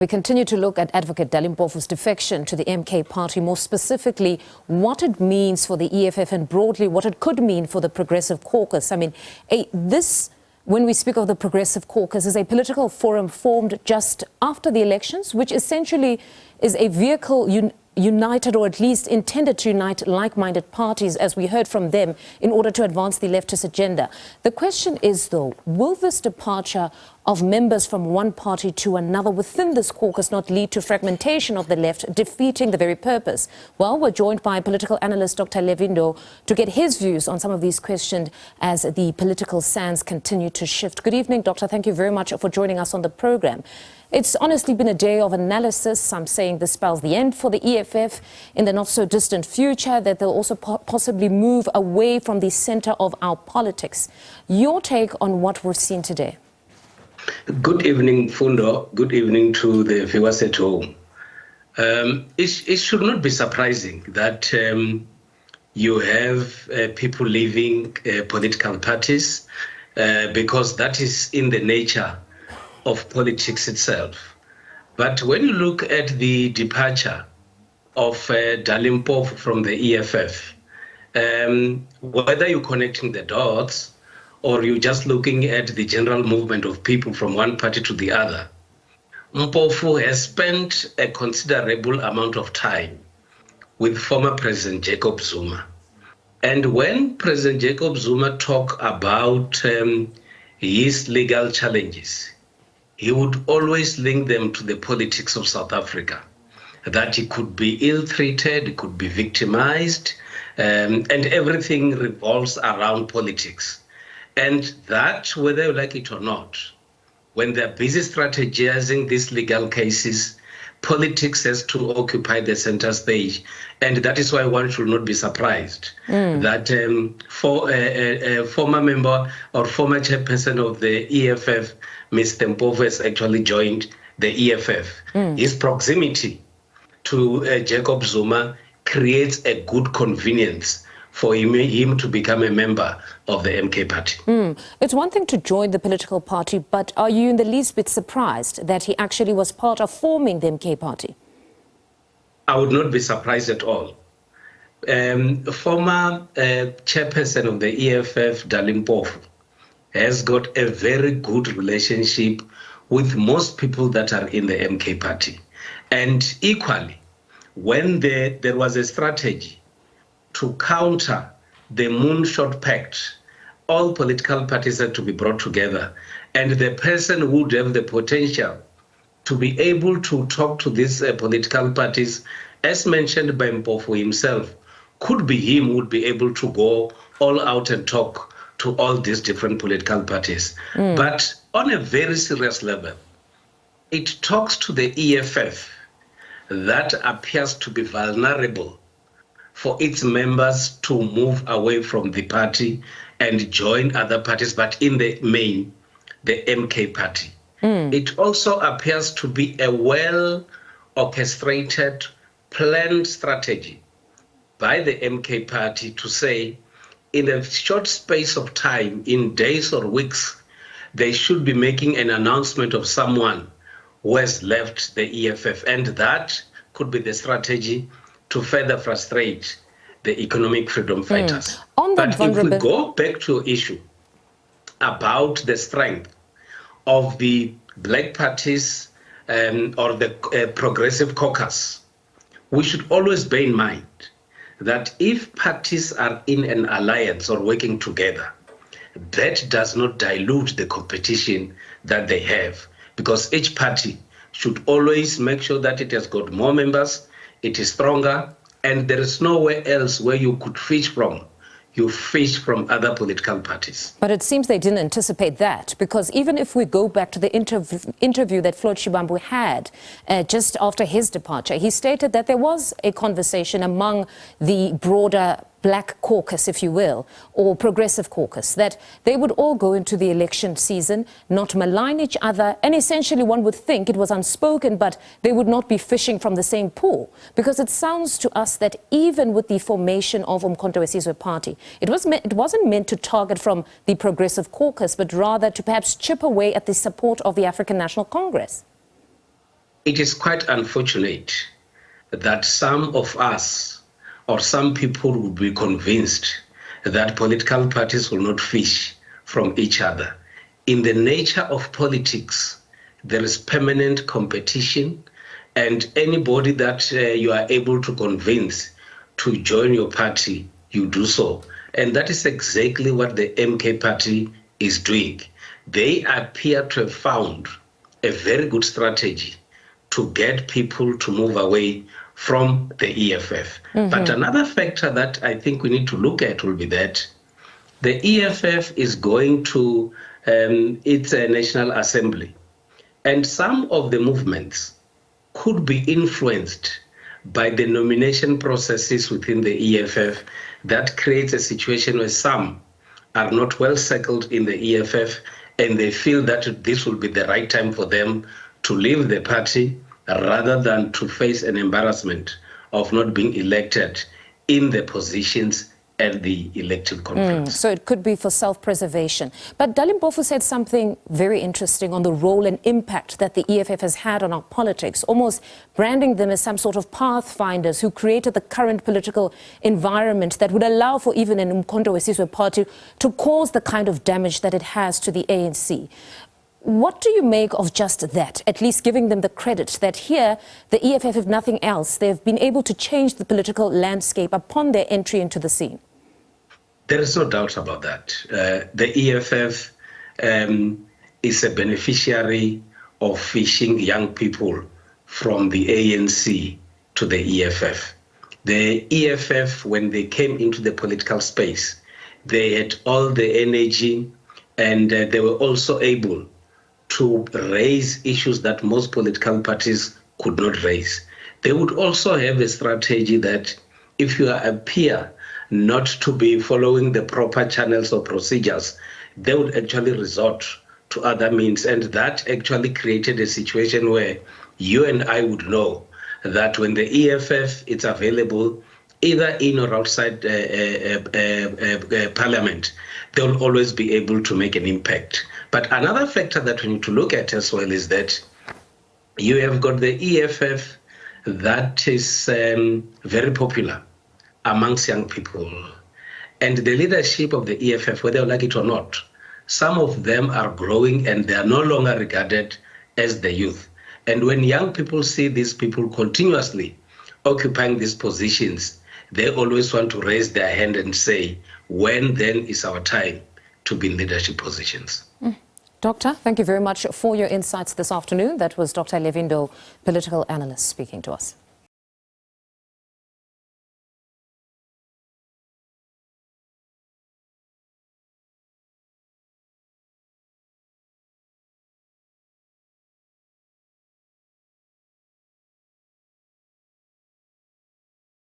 We continue to look at Advocate Dali Mpofu's defection to the MK party, more specifically what it means for the EFF and broadly what it could mean for the Progressive Caucus. I mean, when we speak of the Progressive Caucus, is a political forum formed just after the elections, which essentially is a vehicle united, or at least intended to unite like-minded parties, as we heard from them, in order to advance the leftist agenda. The question is, though, will this departure of members from one party to another within this caucus not lead to fragmentation of the left, defeating the very purpose? Well, we're joined by political analyst Dr Levy Ndou to get his views on some of these questions as the political sands continue to shift. Good evening, Doctor. Thank you very much for joining us on the program. It's honestly been a day of analysis. Some saying this spells the end for the EFF in the not-so-distant future, that they'll also possibly move away from the center of our politics. Your take on what we've seen today? Good evening, Fundo. Good evening to the viewers at home. It should not be surprising that you have people leaving political parties because that is in the nature of politics itself. But when you look at the departure of Dali Mpofu from the EFF, whether you're connecting the dots or you're just looking at the general movement of people from one party to the other, Mpofu has spent a considerable amount of time with former President Jacob Zuma. And when President Jacob Zuma talked about his legal challenges, he would always link them to the politics of South Africa, that he could be ill-treated, he could be victimized, and everything revolves around politics. And that, whether you like it or not, when they're busy strategizing these legal cases, politics has to occupy the center stage. And that is why one should not be surprised that for a former member or former chairperson of the EFF, Mr. Mpofu, has actually joined the EFF. His proximity to Jacob Zuma creates a good convenience for him to become a member of the MK party. It's one thing to join the political party, but are you in the least bit surprised that he actually was part of forming the MK party? I would not be surprised at all. Former chairperson of the EFF, Dali Mpofu, has got a very good relationship with most people that are in the MK party. And equally, when there was a strategy to counter the Moonshot Pact, all political parties had to be brought together. And the person who would have the potential to be able to talk to these political parties, as mentioned by Mpofu himself, could be him who would be able to go all out and talk to all these different political parties. But on a very serious level, it talks to the EFF that appears to be vulnerable for its members to move away from the party and join other parties, but in the main, the MK party. It also appears to be a well-orchestrated, planned strategy by the MK party to say, in a short space of time, in days or weeks, they should be making an announcement of someone who has left the EFF. And that could be the strategy to further frustrate the economic freedom fighters. But if we go back to your issue about the strength of the black parties or the Progressive Caucus, we should always bear in mind that if parties are in an alliance or working together, that does not dilute the competition that they have, because each party should always make sure that it has got more members, it is stronger, and there is nowhere else where you could fish from. You fish from other political parties. But it seems they didn't anticipate that, because even if we go back to the interview that Floyd Shivambu had just after his departure, he stated that there was a conversation among the broader black caucus, if you will, or progressive caucus, that they would all go into the election season, not malign each other, and essentially one would think it was unspoken, but they would not be fishing from the same pool. Because it sounds to us that even with the formation of Umkhonto weSizwe party, it wasn't meant to target from the progressive caucus, but rather to perhaps chip away at the support of the African National Congress. it is quite unfortunate that some of us or some people would be convinced that political parties will not fish from each other. In the nature of politics, there is permanent competition, and anybody that you are able to convince to join your party, you do so. And that is exactly what the MK party is doing. They appear to have found a very good strategy to get people to move away from the EFF. But another factor that I think we need to look at will be that the EFF is going to its National Assembly, and some of the movements could be influenced by the nomination processes within the EFF that creates a situation where some are not well settled in the EFF and they feel that this will be the right time for them to leave the party rather than to face an embarrassment of not being elected in the positions at the elected conference. So it could be for self-preservation. But Dali Mpofu said something very interesting on the role and impact that the EFF has had on our politics, almost branding them as some sort of pathfinders who created the current political environment that would allow for even an Umkhonto weSizwe party to cause the kind of damage that it has to the ANC. What do you make of just that, at least giving them the credit that here, the EFF, if nothing else, they've been able to change the political landscape upon their entry into the scene? There is no doubt about that. The EFF is a beneficiary of fishing young people from the ANC to the EFF. The EFF, when they came into the political space, they had all the energy, and they were also able to raise issues that most political parties could not raise. They would also have a strategy that if you appear not to be following the proper channels or procedures, they would actually resort to other means. And that actually created a situation where you and I would know that when the EFF is available, either in or outside parliament, they will always be able to make an impact. But another factor that we need to look at as well is that you have got the EFF that is very popular amongst young people. And the leadership of the EFF, whether you like it or not, some of them are growing and they are no longer regarded as the youth. And when young people see these people continuously occupying these positions, they always want to raise their hand and say, when then is our time to be in leadership positions? Doctor, thank you very much for your insights this afternoon. That was Dr. Levy Ndou, political analyst, speaking to us.